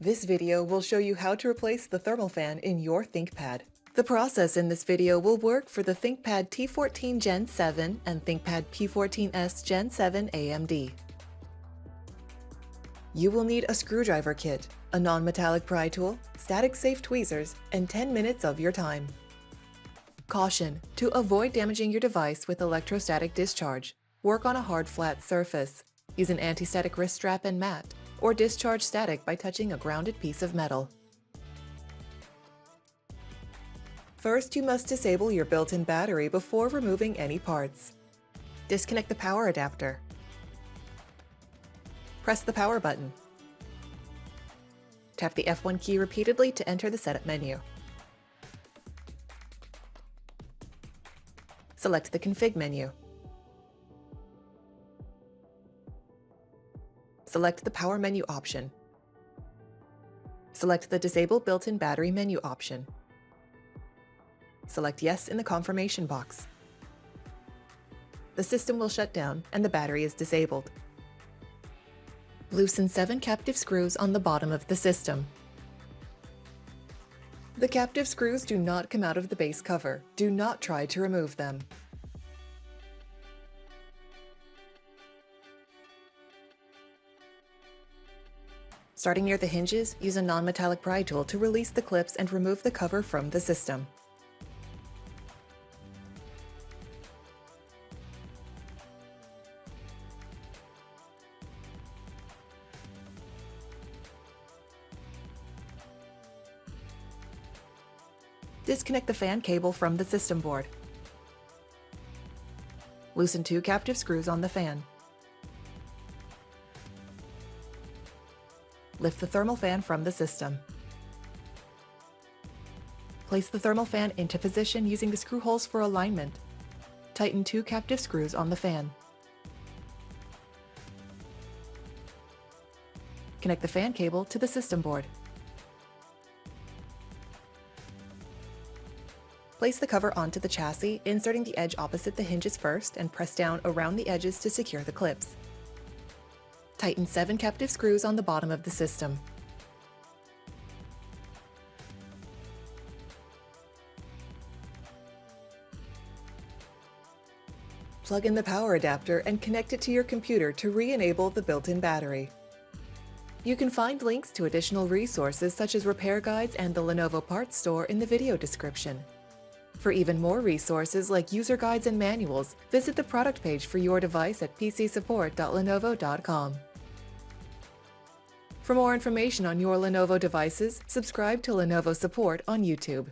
This video will show you how to replace the thermal fan in your ThinkPad. The process in this video will work for the ThinkPad T14 Gen 7 and ThinkPad P14s Gen 7 AMD. You will need a screwdriver kit, a non-metallic pry tool, static-safe tweezers, and 10 minutes of your time. Caution: to avoid damaging your device with electrostatic discharge, work on a hard flat surface. Use an anti-static wrist strap and mat, or discharge static by touching a grounded piece of metal. First, you must disable your built-in battery before removing any parts. Disconnect the power adapter. Press the power button. Tap the F1 key repeatedly to enter the setup menu. Select the config menu. Select the power menu option. Select the disable built-in battery menu option. Select yes in the confirmation box. The system will shut down and the battery is disabled. Loosen 7 captive screws on the bottom of the system. The captive screws do not come out of the base cover. Do not try to remove them. Starting near the hinges, use a non-metallic pry tool to release the clips and remove the cover from the system. Disconnect the fan cable from the system board. Loosen 2 captive screws on the fan. Lift the thermal fan from the system. Place the thermal fan into position using the screw holes for alignment. Tighten 2 captive screws on the fan. Connect the fan cable to the system board. Place the cover onto the chassis, inserting the edge opposite the hinges first and press down around the edges to secure the clips. Tighten 7 captive screws on the bottom of the system. Plug in the power adapter and connect it to your computer to re-enable the built-in battery. You can find links to additional resources such as repair guides and the Lenovo parts store in the video description. For even more resources like user guides and manuals, visit the product page for your device at pcsupport.lenovo.com. For more information on your Lenovo devices, subscribe to Lenovo Support on YouTube.